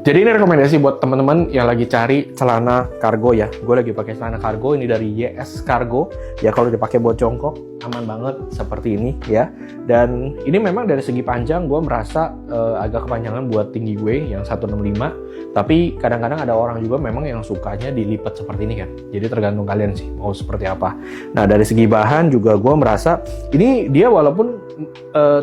Jadi ini rekomendasi buat teman-teman yang lagi cari celana kargo ya. Gue lagi pakai celana kargo ini dari YS Cargo. Ya kalau dipakai buat jongkok aman banget seperti ini ya. Dan ini memang dari segi panjang gue merasa agak kepanjangan buat tinggi gue yang 165. Tapi kadang-kadang ada orang juga memang yang sukanya dilipat seperti ini kan. Jadi tergantung kalian sih mau seperti apa. Nah dari segi bahan juga gue merasa ini dia walaupun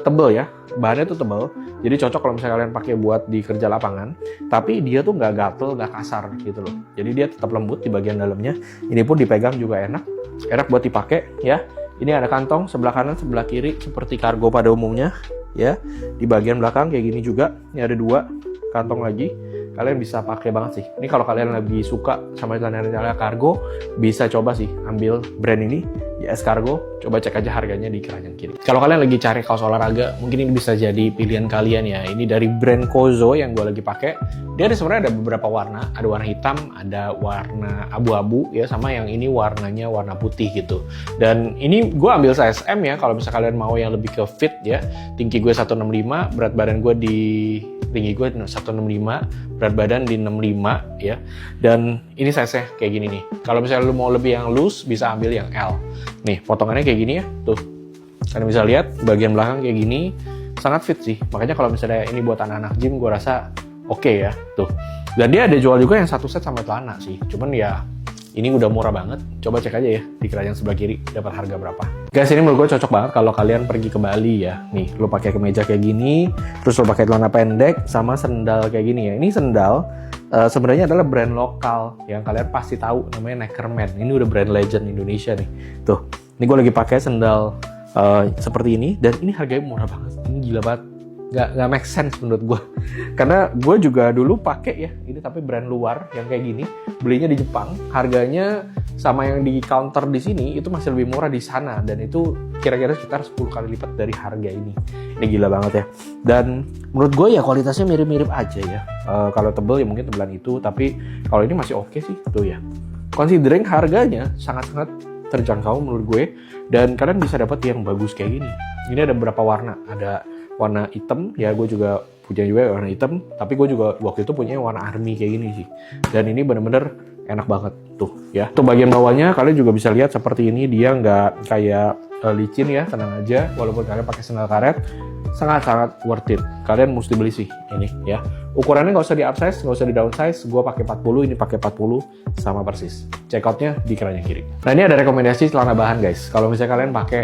tebel ya. Bahannya tuh tebel. Jadi cocok kalau misalnya kalian pakai buat di kerja lapangan, tapi dia tuh nggak gatel, nggak kasar gitu loh. Jadi dia tetap lembut di bagian dalamnya. Ini pun dipegang juga enak buat dipakai ya. Ini ada kantong sebelah kanan, sebelah kiri seperti kargo pada umumnya ya. Di bagian belakang kayak gini juga. Ini ada 2 kantong lagi. Kalian bisa pakai banget sih. Ini kalau kalian lagi suka sama celana kargo, bisa coba sih ambil brand ini, YS Cargo. Coba cek aja harganya di keranjang kiri. Kalau kalian lagi cari kaos olahraga, mungkin ini bisa jadi pilihan kalian ya. Ini dari brand Kozo yang gue lagi pakai. Dia sebenarnya ada beberapa warna. Ada warna hitam, ada warna abu-abu ya, sama yang ini warnanya warna putih gitu. Dan ini gue ambil size M ya. Kalau misalnya kalian mau yang lebih ke fit ya. Tinggi gue 165, berat badan gue tinggi gue 165, berat badan di 65 ya. Dan ini size-nya kayak gini nih. Kalau misalnya lu mau lebih yang loose, bisa ambil yang L. Nih, potongannya kayak gini ya. Tuh. Kalian bisa lihat bagian belakang kayak gini. Sangat fit sih. Makanya kalau misalnya ini buat anak-anak gym, gue rasa oke ya. Tuh. Dan dia ada jual juga yang satu set sama celana sih. Cuman ya ini udah murah banget. Coba cek aja ya di keranjang sebelah kiri dapat harga berapa. Guys, ini menurut gue cocok banget kalau kalian pergi ke Bali ya. Nih, lo pakai kemeja kayak gini, terus lo pakai celana pendek sama sendal kayak gini ya. Ini sendal sebenarnya adalah brand lokal yang kalian pasti tahu, namanya Neckerman. Ini udah brand legend Indonesia nih. Tuh, ini gue lagi pakai sendal seperti ini dan ini harganya murah banget. Ini gila banget. Nggak make sense menurut gue. Karena gue juga dulu pakai ya ini, tapi brand luar yang kayak gini, belinya di Jepang, harganya sama yang di counter di sini itu masih lebih murah di sana, dan itu kira-kira sekitar 10 kali lipat dari harga ini. Ini gila banget ya. Dan menurut gue ya kualitasnya mirip-mirip aja ya. Kalau tebel ya mungkin tebelan itu, tapi kalau ini masih oke sih tuh ya. Considering harganya sangat-sangat terjangkau menurut gue, dan kalian bisa dapat yang bagus kayak gini. Ini ada beberapa warna, ada warna hitam ya, gue juga punya juga warna hitam, tapi gue juga waktu itu punya warna army kayak gini sih. Dan ini bener-bener enak banget tuh ya. Tuh bagian bawahnya kalian juga bisa lihat seperti ini, dia nggak kayak licin ya, tenang aja. Walaupun kalian pakai sandal karet, sangat-sangat worth it. Kalian mesti beli sih ini ya. Ukurannya nggak usah di upsize, nggak usah di downsize. Gue pakai 40, ini pakai 40, sama persis. Checkoutnya di keranjang kiri. Nah ini ada rekomendasi celana bahan guys. Kalau misalnya kalian pakai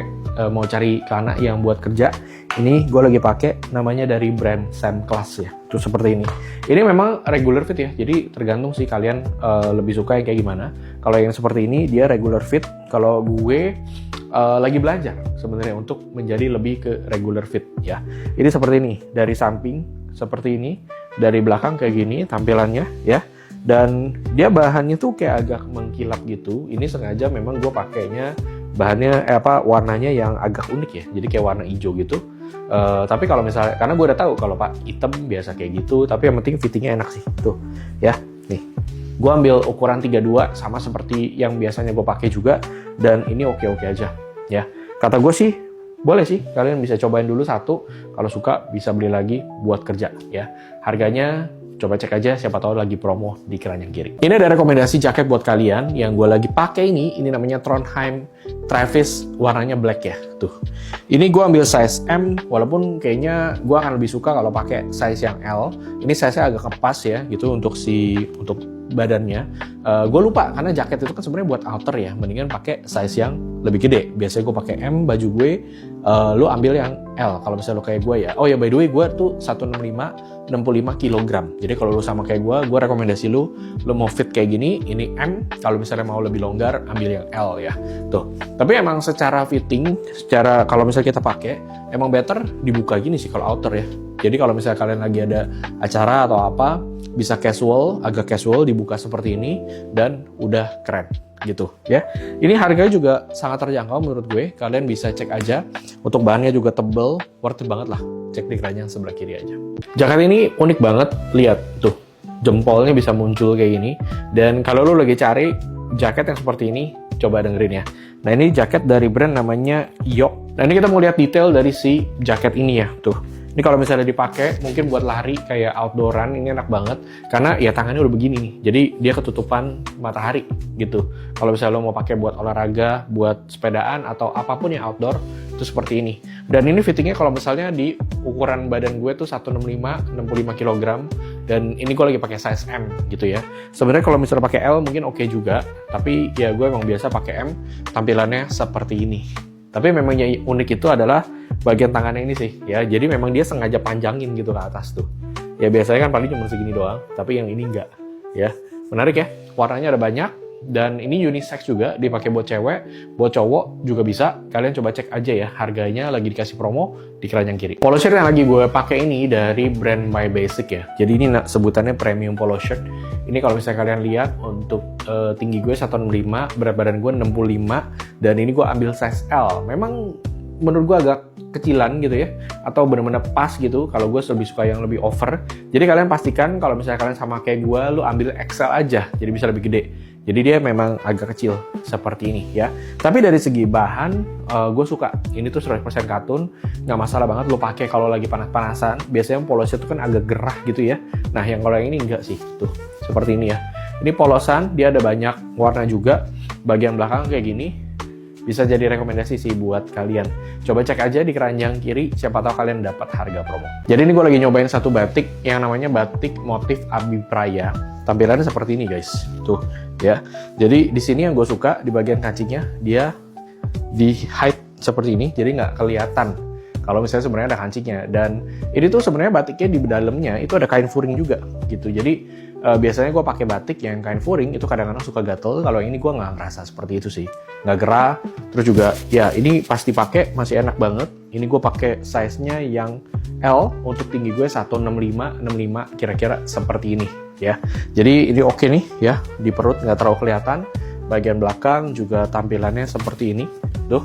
mau cari celana yang buat kerja, ini gue lagi pakai namanya dari brand Sam Class ya. Tuh seperti ini. Ini memang regular fit ya. Jadi tergantung sih kalian lebih suka yang kayak gimana. Kalau yang seperti ini dia regular fit. Kalau gue lagi belajar sebenarnya untuk menjadi lebih ke regular fit ya. Ini seperti ini, dari samping seperti ini, dari belakang kayak gini tampilannya ya. Dan dia bahannya tuh kayak agak mengkilap gitu. Ini sengaja memang gue pakainya bahannya warnanya yang agak unik ya. Jadi kayak warna hijau gitu. Tapi kalau misalnya, karena gue udah tahu kalau pak hitam biasa kayak gitu, tapi yang penting fittingnya enak sih tuh ya. Nih gue ambil ukuran 32 sama seperti yang biasanya gue pakai juga, dan ini oke-oke aja ya. Kata gue sih boleh sih, kalian bisa cobain dulu satu, kalau suka bisa beli lagi buat kerja ya. Harganya coba cek aja, siapa tahu lagi promo di keranjang kiri. Ini ada rekomendasi jaket buat kalian yang gue lagi pakai ini namanya Trondheim Travis, warnanya black ya tuh. Ini gue ambil size M, walaupun kayaknya gue akan lebih suka kalau pakai size yang L. Ini size-nya agak kepas ya gitu untuk badannya. Gue lupa karena jaket itu kan sebenarnya buat outer ya, mendingan pakai size yang lebih gede. Biasanya gue pakai M baju gue, lu ambil yang L kalau misalnya lu kayak gue ya. Oh ya, by the way gue tuh 165 kg. Jadi kalau lu sama kayak gue rekomendasi lu mau fit kayak gini, ini M. Kalau misalnya mau lebih longgar, ambil yang L ya. Tuh. Tapi emang secara fitting, secara kalau misalnya kita pakai, emang better dibuka gini sih kalau outer ya. Jadi kalau misalnya kalian lagi ada acara atau apa, bisa casual, agak casual, dibuka seperti ini, dan udah keren gitu ya. Ini harganya juga sangat terjangkau menurut gue. Kalian bisa cek aja. Untuk bahannya juga tebel, worth it banget lah. Cek di keranjang sebelah kiri aja. Jaket ini unik banget, lihat tuh. Jempolnya bisa muncul kayak gini. Dan kalau lo lagi cari jaket yang seperti ini, coba dengerin ya. Nah ini jaket dari brand namanya Yok. Nah ini kita mau lihat detail dari si jaket ini ya. Tuh, Ini kalau misalnya dipakai mungkin buat lari kayak outdooran ini enak banget karena ya tangannya udah begini nih. Jadi dia ketutupan matahari gitu. Kalau misalnya lo mau pakai buat olahraga, buat sepedaan atau apapun yang outdoor itu seperti ini. Dan ini fittingnya kalau misalnya di ukuran badan gue tuh 165 65 kg dan ini gue lagi pakai size M gitu ya. Sebenarnya kalau misalnya pakai L mungkin oke juga, tapi ya gue emang biasa pakai M, tampilannya seperti ini. Tapi memang yang unik itu adalah bagian tangannya ini sih ya, jadi memang dia sengaja panjangin gitu ke atas tuh ya. Biasanya kan paling cuma segini doang, tapi yang ini enggak ya. Menarik ya, warnanya ada banyak dan ini unisex juga, dipakai buat cewek, buat cowok juga bisa. Kalian coba cek aja ya, harganya lagi dikasih promo di keranjang kiri. Polo shirt yang lagi gue pakai ini dari brand My Basic ya, jadi ini sebutannya premium polo shirt. Ini kalau misalnya kalian lihat untuk tinggi gue 165, berat badan gue 65, dan ini gue ambil size L. Memang menurut gue agak kecilan gitu ya, atau bener-bener pas gitu. Kalau gue lebih suka yang lebih over. Jadi kalian pastikan kalau misalnya kalian sama kayak gue, lu ambil XL aja, jadi bisa lebih gede. Jadi dia memang agak kecil seperti ini ya. Tapi dari segi bahan, gue suka. Ini tuh 100% katun, nggak masalah banget lo pakai kalau lagi panas-panasan. Biasanya polosnya tuh kan agak gerah gitu ya. Nah yang kalau yang ini enggak sih, tuh seperti ini ya. Ini polosan, dia ada banyak warna juga. Bagian belakang kayak gini. Bisa jadi rekomendasi sih buat kalian. Coba cek aja di keranjang kiri, siapa tahu kalian dapat harga promo. Jadi ini gue lagi nyobain satu batik yang namanya batik motif Abipraya. Tampilannya seperti ini guys, tuh ya. Jadi di sini yang gue suka di bagian kancingnya dia di hide seperti ini, jadi nggak kelihatan kalau misalnya sebenarnya ada kancingnya. Dan ini tuh sebenarnya batiknya di dalamnya itu ada kain furing juga gitu. Jadi biasanya gue pakai batik yang kain furing itu kadang-kadang suka gatel. Kalau ini gue nggak ngerasa seperti itu sih, nggak gerah. Terus juga ya ini pasti pakai masih enak banget. Ini gue pakai size-nya yang L, untuk tinggi gue 165 65 kira-kira seperti ini ya. Jadi ini oke nih ya, di perut nggak terlalu kelihatan. Bagian belakang juga tampilannya seperti ini tuh.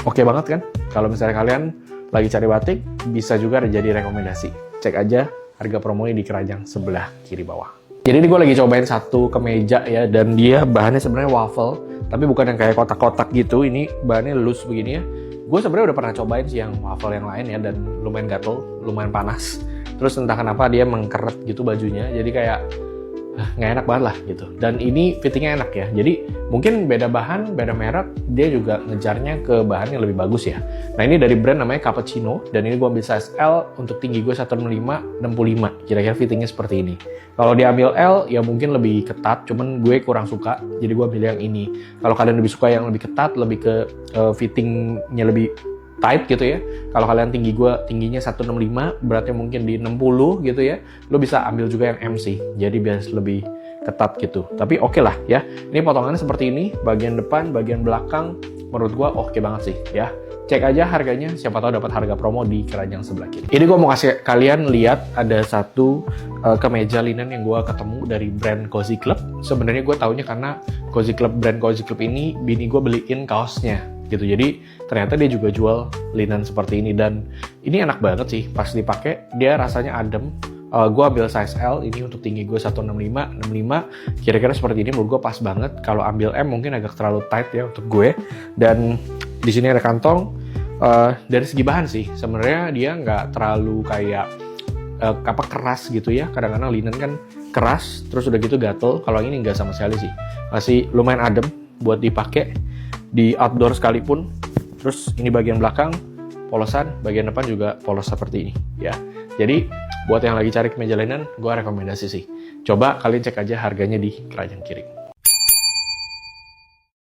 Oke banget kan? Kalau misalnya kalian lagi cari batik, bisa juga jadi rekomendasi. Cek aja harga promonya di keranjang sebelah kiri bawah. Jadi ini gue lagi cobain satu kemeja ya, dan dia bahannya sebenarnya waffle, tapi bukan yang kayak kotak-kotak gitu. Ini bahannya loose begini ya. Gue sebenarnya udah pernah cobain sih yang waffle yang lain ya, dan lumayan gatel, lumayan panas. Terus entah kenapa dia mengkeret gitu bajunya, jadi kayak nggak enak banget lah gitu. Dan ini fittingnya enak ya, jadi mungkin beda bahan, beda merek, dia juga ngejarnya ke bahan yang lebih bagus ya. Nah ini dari brand namanya Cappuccino, dan ini gue ambil size L, untuk tinggi gue 165 65, kira-kira fittingnya seperti ini. Kalau diambil L ya mungkin lebih ketat, cuman gue kurang suka, jadi gue ambil yang ini. Kalau kalian lebih suka yang lebih ketat, lebih ke fittingnya lebih tight gitu ya. Kalau kalian tingginya 165, beratnya mungkin di 60 gitu ya, lo bisa ambil juga yang MC, jadi biar lebih ketat gitu. Tapi oke lah ya. Ini potongannya seperti ini, bagian depan, bagian belakang, menurut gua oke banget sih ya. Cek aja harganya, siapa tahu dapat harga promo di keranjang sebelah kiri. Ini gua mau kasih kalian lihat ada satu kemeja linen yang gua ketemu dari brand Cozy Club. Sebenarnya gua taunya karena brand Cozy Club ini bini gua beliin kaosnya gitu. Jadi ternyata dia juga jual linen seperti ini, dan ini enak banget sih pas dipakai. Dia rasanya adem. Gue ambil size L, ini untuk tinggi gue 165 65, kira-kira seperti ini. Menurut gue pas banget. Kalau ambil M mungkin agak terlalu tight ya untuk gue. Dan di sini ada kantong. Dari segi bahan sih sebenarnya dia nggak terlalu kayak keras gitu ya. Kadang-kadang linen kan keras, terus udah gitu gatel. Kalau ini nggak sama sekali sih, masih lumayan adem buat dipakai di outdoor sekalipun. Terus ini bagian belakang polosan, bagian depan juga polos seperti ini ya. Jadi buat yang lagi cari kemeja linen, gue rekomendasi sih, coba kalian cek aja harganya di keranjang kiri.